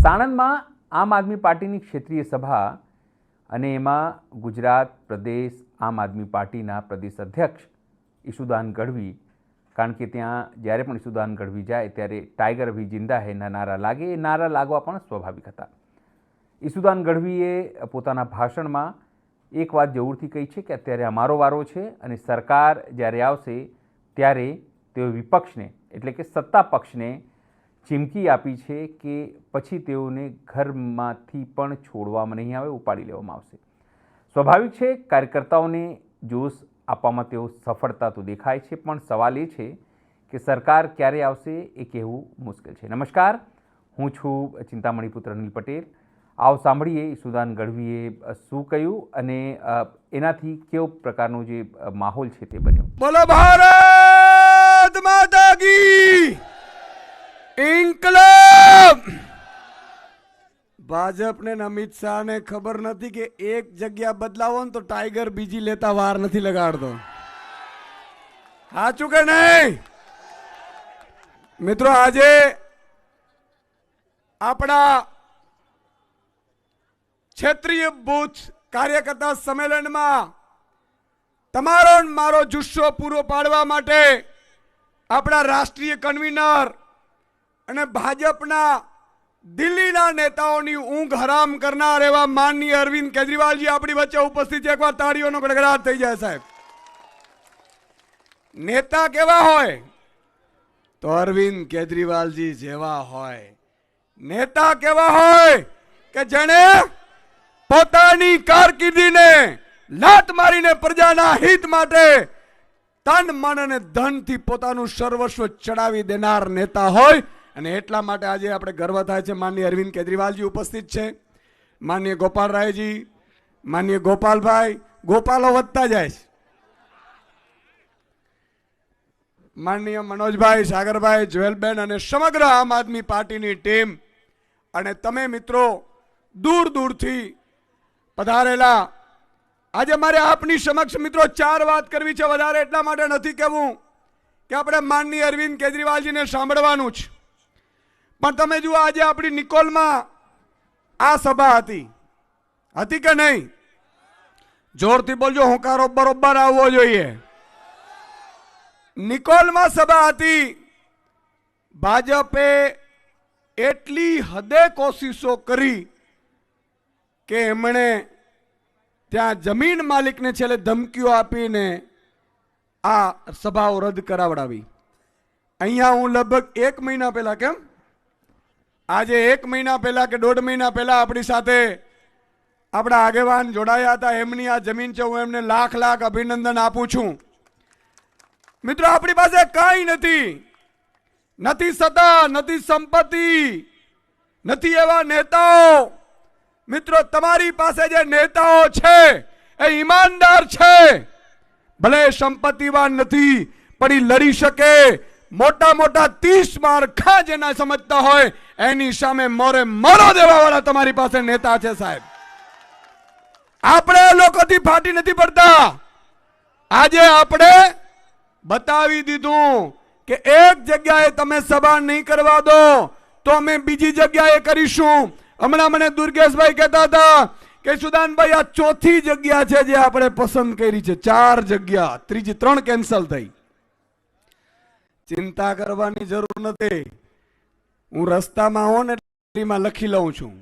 સાણંદમાં આમ આદમી પાર્ટીની ક્ષેત્રીય સભા અને એમાં ગુજરાત પ્રદેશ આમ આદમી પાર્ટીના પ્રદેશ અધ્યક્ષ ઈશુદાન ગઢવી, કારણ કે ત્યાં જ્યારે પણ ઈશુદાન ગઢવી જાય ત્યારે ટાઈગર અભી જિંદા હૈના નારા લાગે, એ નારા લાગવા પણ સ્વાભાવિક હતા. ઈશુદાન ગઢવીએ પોતાના ભાષણમાં એક વાત જરૂરથી કહી છે કે અત્યારે અમારો વારો છે અને સરકાર જ્યારે આવશે ત્યારે તેઓ વિપક્ષને એટલે કે સત્તા પક્ષને ચીમકી આપી છે કે પછી તેઓને ઘરમાંથી પણ છોડવામાં નહીં આવે, ઉપાડી લેવામાં આવશે. સ્વાભાવિક છે, કાર્યકર્તાઓને જોશ આપવામાં તેઓ સફળતા તો દેખાય છે, પણ સવાલ એ છે કે સરકાર ક્યારે આવશે એ કહેવું મુશ્કેલ છે. નમસ્કાર, હું છું ચિંતામણી પુત્ર અનિલ પટેલ. આવો સાંભળીએ ઈશુદાન ગઢવીએ શું કહ્યું અને એનાથી કેવો પ્રકારનો જે માહોલ છે તે બન્યો. બોલો ભારત માતા કી ઇન્કલાબ. ભાજપને અમિત શાહને ખબર નથી કે એક જગ્યા બદલાવો ને તો ટાઈગર બીજી લેતા વાર નથી લગાડતો. સાચું કે નહીં મિત્રો? આજે આપણા ક્ષેત્રીય બૂથ કાર્યકર્તા સંમેલનમાં તમારો મારો જુસ્સો પૂરો પાડવા માટે આપણા રાષ્ટ્રીય કન્વીનર અને ભાજપના દિલ્હીના નેતાઓની ઊંઘ હરામ કરનાર એવા માનનીય અરવિંદ કેજરીવાલજી આપણી વચ્ચે ઉપસ્થિત છે. એકવાર તાળીઓનો ગડગડાટ થઈ જાય સાહેબ. નેતા કેવા હોય તો અરવિંદ કેજરીવાલજી જેવા હોય. નેતા કેવા હોય કે જેણે પોતાની કારકિર્દીને લાત મારીને પ્રજાના હિત માટે તન મન અને ધનથી પોતાનું સર્વસ્વ ચડાવી દેનાર નેતા હોય. અને એટલા માટે આજે આપણે ગર્વ થાય છે. માનનીય અરવિંદ કેજરીવાલજી ઉપસ્થિત છે, માનનીય ગોપાલ રાયજી, માનનીય ગોપાલભાઈ, ગોપાલો વધતા જાય છે, માનનીય મનોજભાઈ, સાગરભાઈ, જોયેલબેન અને સમગ્ર આમ આદમી પાર્ટીની ટીમ અને તમે મિત્રો દૂર દૂરથી પધારેલા. આજે મારે આપની સમક્ષ મિત્રો 4 વાત કરવી છે. વધારે એટલા માટે નથી કહેવું કે આપણે માનનીય અરવિંદ કેજરીવાલજીને સાંભળવાનું છે, પણ તમે જુઓ આજે આપણી નિકોલમાં આ સભા હતી કે નહીં? જોરથી બોલજો, હોંકારો બરોબર આવવો જોઈએ. નિકોલમાં સભા હતી. ભાજપે એટલી હદે કોશિશો કરી કે એમણે ત્યાં જમીન માલિકને છેલ્લે ધમકીઓ આપીને આ સભાઓ રદ કરાવડાવી. અહીંયા હું લગભગ 1 મહિના પહેલા, કેમ આજે 1 મહિના પહેલા કે 1.5 મહિના પહેલા આપણી સાથે આપણા આગેવાન જોડાયા હતા. એમની આ જમીન છે, હું એમને લાખ લાખ અભિનંદન આપું છું. મિત્રો આપણી પાસે કાંઈ નથી સત્તા, નથી સંપત્તિ, નથી એવા નેતાઓ. મિત્રો તમારી પાસે જે નેતાઓ છે એ ઈમાનદાર છે. ભલે સંપત્તિવાન નથી પણ એ લડી શકે. મોટા મોટા 30 માળખા જેના સમજતા હોય એની સામે મોરે મોરો દેવા વાળા તમારી પાસે નેતા છે સાહેબ. આપણે લોકોથી ફાટી નથી પડતા. આજે આપણે બતાવી દીધું કે એક જગ્યાએ તમે સભા નહીં કરવા દો તો અમે બીજી જગ્યાએ કરીશું. હમણાં મને દુર્ગેશભાઈ કહેતા હતા કે સુદાનભાઈ આ 4થી જગ્યા છે જે આપણે પસંદ કરી છે. 4 જગ્યા, ત્રીજી 3 કેન્સલ થઈ. ચિંતા કરવાની જરૂર નથી. હું રસ્તામાં હોઉં ને એટલે લખી લઉં છું.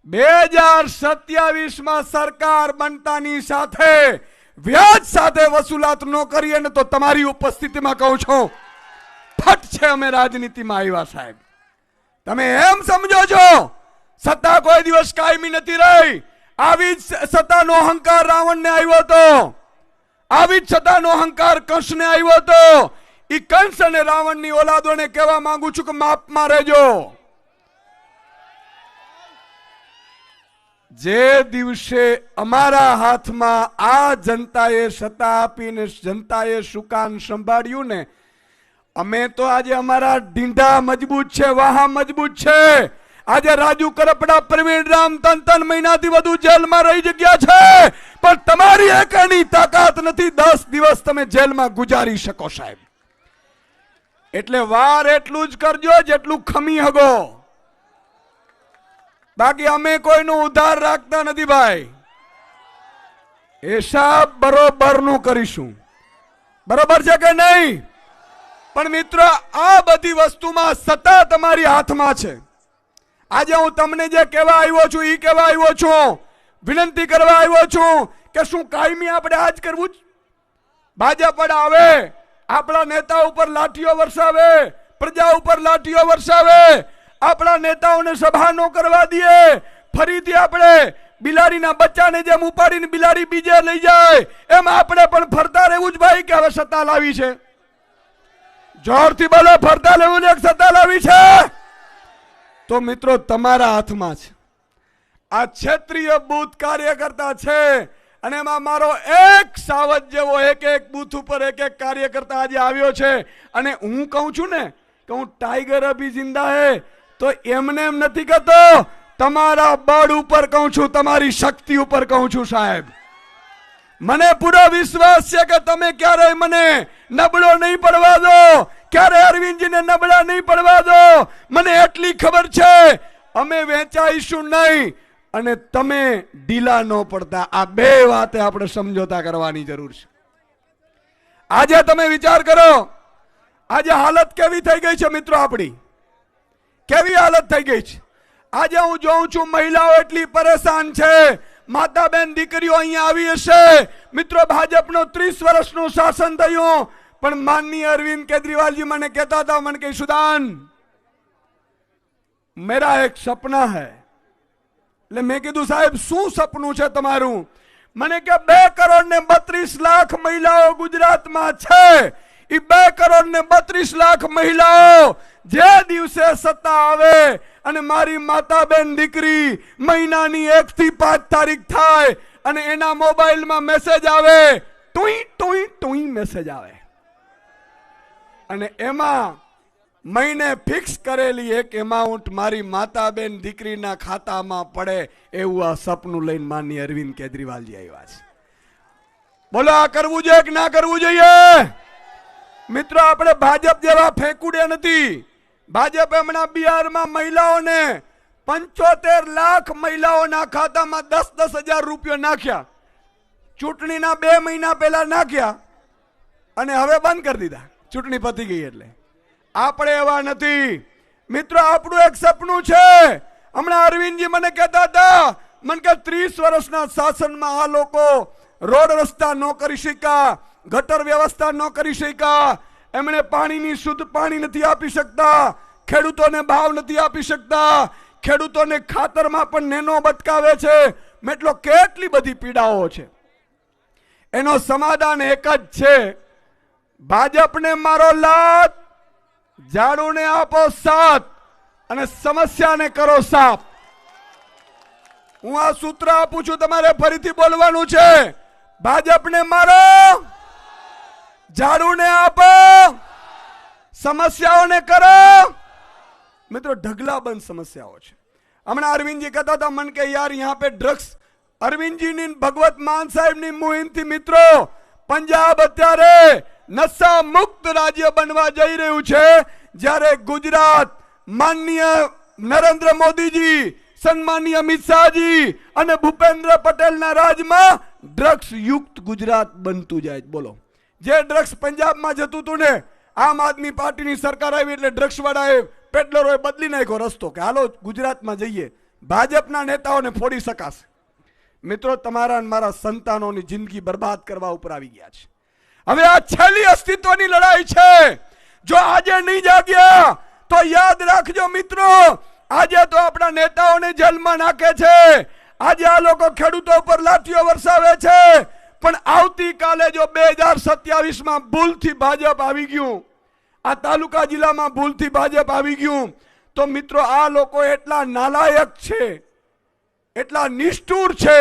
2027માં સરકાર બનતાની સાથે વ્યાજ સાથે વસૂલાત ન કરીએ ને તો તમારી ઉપસ્થિતિમાં કહું છું ફટ છે અમે રાજનીતિમાં આવ્યા સાહેબ. તમે એમ સમજો છો સત્તા કોઈ દિવસ કાયમી નથી રહી. આવી જ સત્તાનો અહંકાર રાવણને આવ્યો હતો, આવી જ સત્તાનો અહંકાર કંસને આવ્યો હતો. ઈ કંસ અને રાવણની ઓલાદોને કહેવા માંગુ છું કે માપમાં રહેજો. જે દિવસે અમારા હાથમાં આ જનતાએ સત્તા આપીને જનતાએ સુકાન સંભાળ્યું ને, અમે તો આજે અમારા ઢીંઢા મજબૂત છે, વાહા મજબૂત છે. આજે રાજુ કરપડા, પ્રવીણ રામ 3 મહિનાથી વધુ જેલમાં રહી જગ્યા છે, પણ તમારી એકની તાકાત નથી 10 દિવસ તમે જેલમાં ગુજારી શકો સાહેબ. એટલે વાર એટલું જ કરજો જેટલું ખમી હગો. બાકી અમે કોઈનું ઉધાર રાખતા નથી ભાઈ. હિસાબ બરોબરનું કરીશું. બરોબર છે કે નહીં? પણ મિત્રો, આ બધી વસ્તુમાં સત્તા તમારી હાથમાં છે. આજે હું તમને જે કહેવા આવ્યો છું એ કહેવા આવ્યો છું, વિનંતી કરવા આવ્યો છું કે શું કાયમી આપણે આજ કરવું જ? ભાજપ વડા આવે, આપણા નેતા ઉપર લાઠીઓ વરસાવે, પ્રજા ઉપર લાઠીઓ વરસાવે, આપણા નેતાઓને સભા ન કરવા દે, ફરીથી આપણે બિલાડીના બચ્ચાને જેમ ઉપાડીને બિલાડી બીજે લઈ જાય એમ આપણે પણ ફરતા રહેવું જ ભાઈ. કે હવે સત્તા લાવી છે? જોરથી બોલો, ફરતા લેવું ને સત્તા લાવી છે? તો મિત્રો, તમારા હાથમાં છે. આ ક્ષેત્રીય બૂથ કાર્યકર્તા છે અને એમાં મારો એક સાવજ જેવો એક બૂથ ઉપર એક કાર્યકર્તા આજે આવ્યો છે. અને હું કહું છું ને કે હું ટાઈગર અભી જિંદા હે, તો એમને એમ નથી કહેતો, તમારા બળ ઉપર કહું છું, તમારી શક્તિ ઉપર કહું છું સાહેબ. મને પૂરો વિશ્વાસ છે કે તમે ક્યારેય મને નબળો નહીં પડવા દો, ક્યારે અરવિંદજીને નબળા નહીં પડવા દો. મને એટલી ખબર છે અમે વેચાઈશું નહીં અને તમે ઢીલા ન પડતા. આ બે વાતે આપણે સમજોતા કરવાની જરૂર છે. આજે તમે વિચાર કરો, આજે હાલત કેવી થઈ ગઈ છે મિત્રો, આપણી કેવી હાલત થઈ ગઈ છે. આજે હું જોઉં છું મહિલાઓ એટલી પરેશાન છે. માતા બેન દીકરીઓ અહીંયા આવી હશે મિત્રો, ભાજપનો 30 વર્ષનું શાસન થયું, પણ માનનીય અરવિંદ કેજરીવાલજી મને કહેતા હતા, મને કે સુદાન મેરા એક સપના હૈ. એટલે મેં કીધું સાહેબ શું સપનું છે તમારું? મને કે 2 કરોડ ને 32 લાખ મહિલાઓ ગુજરાતમાં છે. એ 2 કરોડ ને 32 લાખ મહિલાઓ જે દિવસે સત્તા આવે અને મારી માતા બેન દીકરી મહિનાની 1 થી 5 તારીખ થાય અને એના મોબાઈલમાં મેસેજ આવે, ટુઈ ટુઈ ટુઈ મેસેજ આવે, અને એમાં મહિને ફિક્સ કરેલી એક એમાઉન્ટ મારી માતા બેન દીકરીના ખાતામાં પડે, એવું આ સપનું લઈને માનનીય અરવિંદ કેજરીવાલજી આવ્યા છે. બોલો, આ કરવું જોઈએ કે ના કરવું જોઈએ? મિત્રો, આપણે ભાજપ જેવા ફેંકુડે નથી. ભાજપે હમણાં બિહારમાં મહિલાઓને 75 લાખ મહિલાઓના ખાતામાં 10,000 રૂપિયા નાખ્યા. ચૂંટણીના 2 મહિના પહેલા નાખ્યા અને હવે બંધ કરી દીધા, ચૂંટણી પતી ગઈ એટલે. આપણે એવા નથી મિત્રો. આપણું એક સપનું છે. હમણાં અરવિંદજી મને કહેતા હતા, મને કે 30 વર્ષના શાસનમાં આ લોકો રોડ રસ્તા ન કરી શક્યા, ગટર વ્યવસ્થા ન કરી શક્યા, એમણે પાણીની શુદ્ધ પાણી નથી આપી શકતા, ખેડૂતોને ભાવ નથી આપી શકતા, ખેડૂતોને ખાતરમાં પણ નેનો બટકાવે છે. એટલો કેટલી બધી પીડાઓ છે. એનો સમાધાન એક જ છે, ભાજપને મારો લાત, ઝાડુને આપો સાથ અને સમસ્યાને કરો સાફ. હું આ સૂત્ર આપું છું, તમારે ફરીથી બોલવાનું છે. ભાજપને મારો, ઝાડુને આપો, સમસ્યાઓને કરો. મિત્રો, ઢગલાબંધ સમસ્યાઓ છે. હમણાં અરવિંદજી કહેતા હતા મન કે યાર યહાં પે ડ્રગ્સ. અરવિંદજીની ભગવત માન સાહેબની મુહિમથી મિત્રો પંજાબ અત્યારે નશા મુક્ત રાજ્ય બનવા જઈ રહ્યું છે, જ્યારે ગુજરાત માનનીય નરેન્દ્ર મોદીજી, સન્માનીય અમિત શાહજી અને ભૂપેન્દ્ર પટેલના રાજમાં ડ્રગ્સ યુક્ત ગુજરાત બનતું જાય. બોલો, જે ડ્રગ્સ પંજાબમાં જતું હતું ને, આમ આદમી પાર્ટીની સરકાર આવી એટલે ડ્રગ્સ વાળાએ પેડલરોએ બદલી નાખ્યો રસ્તો કે હાલો ગુજરાતમાં જઈએ, ભાજપના નેતાઓને ફોડી શકાશે. મિત્રો, તમારા અને મારા સંતાનોની જિંદગી બરબાદ કરવા ઉપર આવી ગયા છે. હવે આ છેલ્લી અસ્તિત્વની લડાઈ છે. જો આજે નહીં જાગ્યા તો યાદ રાખજો મિત્રો, આજે તો આપણા નેતાઓને જેલમાં નાખે છે, આજે આ લોકો ખેડૂતો પર લાઠીઓ વરસાવે છે, પણ આવતીકાલે જો 2027માં ભૂલથી ભાજપ આવી ગયું, આ તાલુકા જિલ્લામાં ભૂલથી ભાજપ આવી ગયું, તો મિત્રો આ લોકો એટલા નાલાયક છે, એટલા નિષ્ઠુર છે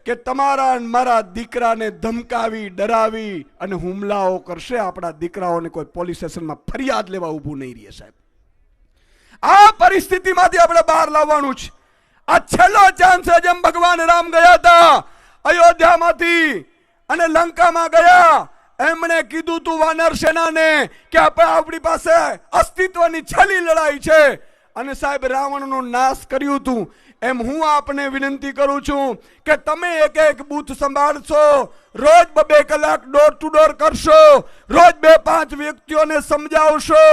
કે તમારા મારા દીકરાને ધમકાવી, ડરાવી અને હુમલાઓ કરશે. આપણા દીકરાઓને કોઈ પોલીસ સ્ટેશનમાં ફરિયાદ લેવા ઊભું નહીં રહે સાહેબ. આ પરિસ્થિતિમાંથી આપણે બહાર લાવવાનું છે. આ છેલ્લો ચાન્સ છે. જેમ ભગવાન રામ ગયા હતા અયોધ્યામાંથી અને લંકામાં ગયા, એમણે કીધું તું વાનર સેનાને કે આપણી પાસે અસ્તિત્વની છેલ્લી લડાઈ છે, અને સાહેબ રાવણનો નાશ કર્યું હતું. એમ હું આપને વિનંતી કરું છું કે તમે એક એક બૂથ સંભાળશો, રોજ 2 કલાક ડોર ટુ ડોર કરશો, રોજ 2-5 વ્યક્તિઓને સમજાવશો.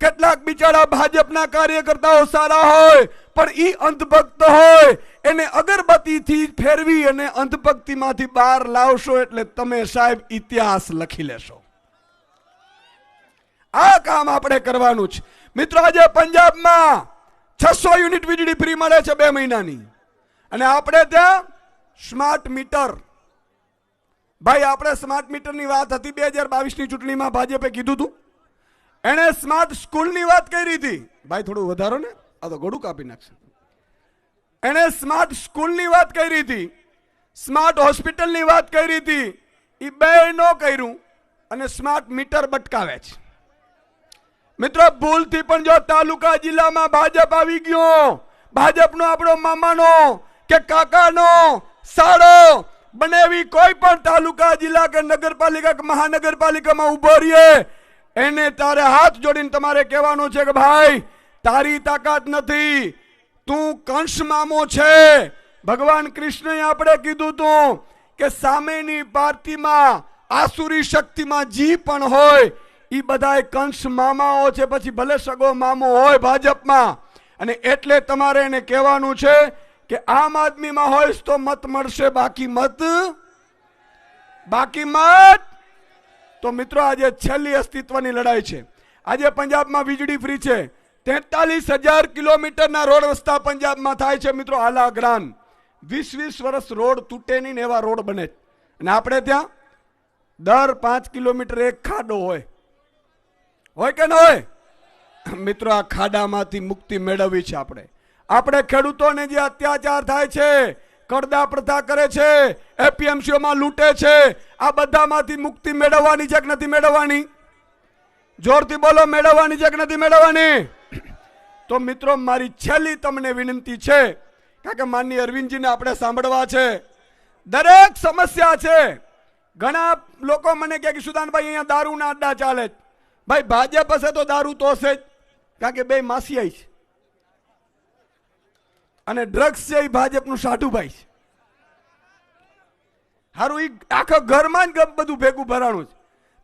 કેટલાક બિચારા ભાજપના કાર્યકર્તાઓ સારા હોય પણ ઈ અંધભક્ત હોય, એને અગરબત્તીથી ફેરવી અને અંધભક્તિમાંથી બહાર લાવશો એટલે તમે સાહેબ ઇતિહાસ લખી લેશો. આ કામ આપણે કરવાનું છે મિત્રો. આજે પંજાબમાં 600 યુનિટ વીજળી ફ્રી મળે છે 2 મહિનાની, અને આપણે ત્યાં સ્માર્ટ મીટર. ભાઈ આપણે સ્માર્ટ મીટરની વાત હતી 2022ની ચૂંટણીમાં, ભાજપે કીધું હતું. એને સ્માર્ટ સ્કૂલની વાત કરી હતી. ભાઈ થોડું વધારો ને, આ તો ગોળું કાપી નાખશે. એને સ્માર્ટ સ્કૂલની વાત કરી હતી, સ્માર્ટ હોસ્પિટલની વાત કરી હતી. એ બે નો કર્યું અને સ્માર્ટ મીટર બટકાવે છે. મિત્રો ભૂલથી પણ જો તાલુકા જિલ્લામાં ભાજપ આવી ગયો, ભાજપનો આપણો મામાનો કે કાકાનો સાળો બનેવી કોઈ પણ તાલુકા જિલ્લા કે નગરપાલિકા કે મહાનગરપાલિકામાં ઉભો રહીએ, એને તારે હાથ જોડીને તમારે કહેવાનું છે કે ભાઈ તારી તાકાત નથી, તું કંસ મામો છે. ભગવાન કૃષ્ણએ આપણે કીધું તું કે સામેની પાર્ટીમાં આસુરી શક્તિમાં જી પણ હોય એ બધા કંસ મામાઓ છે, પછી ભલે સગો મામો હોય ભાજપમાં. અને એટલે તમારે એને કહેવાનું છે કે આમ આદમીમાં હોય તો મત મળશે, બાકી મત. તો મિત્રો આજે છેલ્લી અસ્તિત્વની લડાઈ છે. આજે પંજાબમાં વીજળી ફ્રી છે. 43,000 કિલોમીટરના રોડ રસ્તા પંજાબમાં થાય છે મિત્રો. આલા ગ્રાન 20-20 વર્ષ રોડ તૂટે નહીં એવા રોડ બને. અને આપણે ત્યાં દર 5 કિલોમીટર એક ખાડો હોય કે ન હોય? મિત્રો આ ખાડામાંથી મુક્તિ મેળવવી છે આપણે ખેડૂતોને જે અત્યાચાર થાય છે, કરદા પ્રથા કરે છે, એપીએમસીઓમાં લૂંટે છે, આ બધામાંથી મુક્તિ મેળવવાની છે કે નથી મેળવવાની? જોરથી બોલો, મેળવવાની છે કે નથી મેળવવાની? તો મિત્રો મારી છેલ્લી તમને વિનંતી છે, કારણ કે માનનીય અરવિંદજીને આપણે સાંભળવા છે. દરેક સમસ્યા છે. ઘણા લોકો મને કહે કે સુદાનભાઈ અહીંયા દારૂના અડ્ડા ચાલે. ભાઈ ભાજપ હશે તો દારૂ તો હશે જ, કારણ કે બે માસિયાઈ છે. અને ડ્રગ્સ છે એ ભાજપનું સાઢુભાઈ છે. હારું એ આખા ઘરમાં જ બધું ભેગું ભરાણું છે.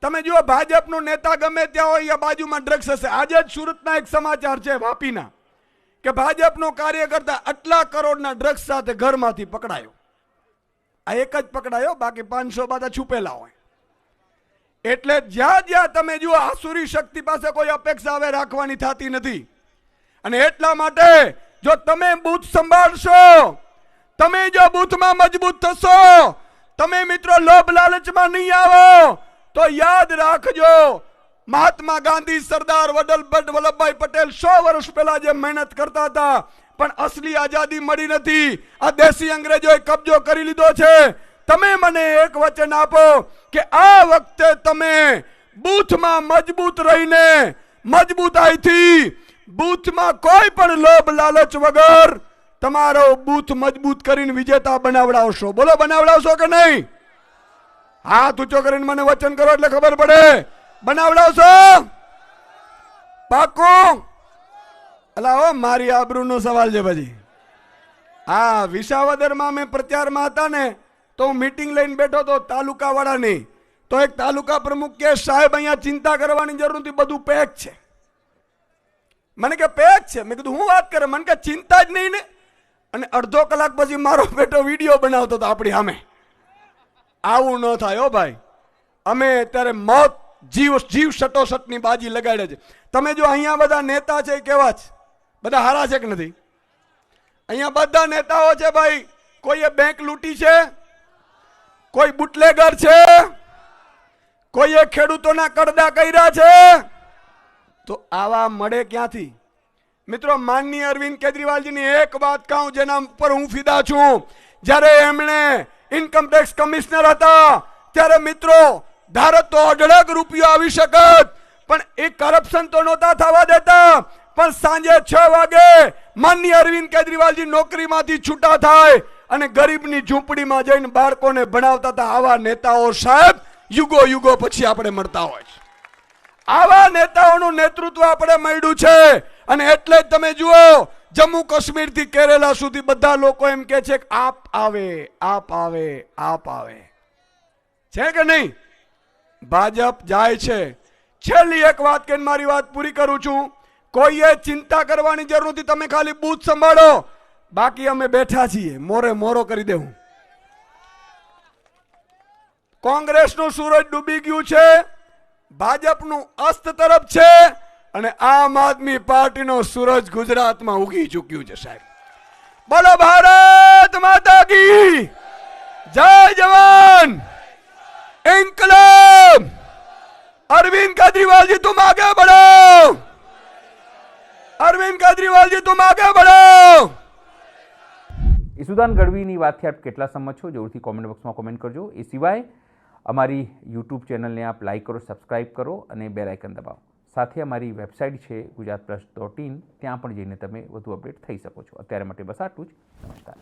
તમે જુઓ ભાજપનો નેતા ગમે ત્યાં હોય બાજુમાં ડ્રગ્સ હશે. આજે જ સુરતના એક સમાચાર છે વાપીના, કે ભાજપનો કાર્યકર્તા આટલા કરોડના ડ્રગ્સ સાથે ઘરમાંથી પકડાયો. આ એક જ પકડાયો, બાકી 500 બધા છુપેલા હોય. એટલે જ્યાં જ્યાં તમે જુઓ આસુરી શક્તિ પાસે કોઈ અપેક્ષા હવે રાખવાની થતી નથી. અને એટલા માટે જો તમે બૂથ સંભાળશો, તમે જો બૂથમાં મજબૂત થશો, તમે મિત્રો લોભ લાલચમાં નહીં આવો, તો યાદ રાખજો મહાત્મા ગાંધી, સરદાર વલ્લભભાઈ પટેલ 100 વર્ષ પહેલા જે મહેનત કરતા હતા, પણ અસલી આઝાદી મળી નથી. આ દેશી અંગ્રેજોએ કબજો કરી લીધો છે. તમે મને એક વચન આપો કે આ વખતે તમે બૂથમાં મજબૂત રહીને, મજબૂતાઈથી બૂથમાં કોઈ પણ લોભ લાલચ વગર તમારો બૂથ મજબૂત કરીને વિજેતા બનાવડાવશો. બોલો, બનાવડાવશો કે નહીં? હાથ ઊંચો કરીને મને વચન કરો એટલે ખબર પડે. બનાવડાવશો? પાકું? અલા મારી આબરૂનો સવાલ છે પછી. હા, વિસાવદરમાં મેં પ્રચારમાં હતા ને, તો હું મીટિંગ લઈને બેઠો તો તાલુકા વાળાની. તો એક તાલુકા પ્રમુખ કે સાહેબ અહીંયા ચિંતા કરવાની જરૂર નથી, બધું પેક છે. મને કે પેક છે? મેં કીધું હું વાત કરે? મને કે ચિંતા જ નહીં ને. અને અડધો કલાક પછી મારો બેટો વિડીયો બનાવતો હતો આપણી સામે. આવું ન થાય હો ભાઈ. અમે અત્યારે મોત જીવ સટોસટની બાજી લગાડે છે. તમે જો અહીંયા બધા નેતા છે કેવા છે? બધા હારા છે કે નથી? અહીંયા બધા નેતાઓ છે ભાઈ. કોઈએ બેંક લૂંટી છે, કોઈ બુટલેગર છે, કોઈએ ખેડૂતોના કરદા કર્યા છે. તો આવા મળે ક્યાંથી? મિત્રો માનનીય અરવિંદ કેજરીવાલજીની એક વાત કહું જેના ઉપર હું ફિદા છું. જ્યારે એમણે ઇન્કમટેક્સ કમિશનર હતા ત્યારે મિત્રો ધારો તો 1.5 રૂપિયો આવી શકત, પણ એ કરપ્શન તો નહોતા થવા દેતા. પણ સાંજે 6 વાગે માનનીય અરવિંદ કેજરીવાલજી નોકરીમાંથી છૂટા થાય અને ગરીબની ઝૂંપડીમાં જઈને બાળકોને ભણાવતા હતા. આવા નેતાઓ સાહેબ યુગો પછી આપણે મળતા હોય છે. આવા નેતાઓનું નેતૃત્વ આપણે મળ્યું છે. અને એટલે જ તમે જુઓ જમ્મુ કાશ્મીર થી કેરેલા સુધી બધા લોકો એમ કે છે કે આપ આવે, આપ આવે, આપ આવે, છે કે નહીં? ભાજપ જાય છે. છેલ્લી એક વાત કહીને મારી વાત પૂરી કરું છું. કોઈએ ચિંતા કરવાની જરૂર નથી, તમે ખાલી બૂથ સંભાળો, બાકી અમે બેઠા છીએ, મોરે મોરો કરી દેવું. કોંગ્રેસનું સૂરજ ડૂબી ગયું છે, ભાજપનું અસ્ત તરફ છે, અને આમ આદમી પાર્ટીનો સૂરજ ગુજરાતમાં ઉગી ચૂક્યું છે. સાહેબ, બોલો ભારત માતા કી જય, જવાન ઇન્કલાબ. अरविंद केजरीवाल जी तुम आगे बढ़ो, अरविंद केजरीवाल जी तुम आगे बढ़ो. ઈસુદાન ગઢવીની વાતથી આપ કેટલા સહમત છો જરૂરથી કોમેન્ટ બોક્સમાં કોમેન્ટ કરજો. એ સિવાય અમારી યુટ્યુબ ચેનલને આપ લાઇક કરો, સબસ્ક્રાઇબ કરો અને બેલ આઇકન દબાવો. સાથે અમારી વેબસાઇટ છે gujaratplus.in, ત્યાં પણ જઈને તમે વધુ અપડેટ થઈ શકો છો. અત્યારે માટે બસ આટલું જ. નમસ્કાર.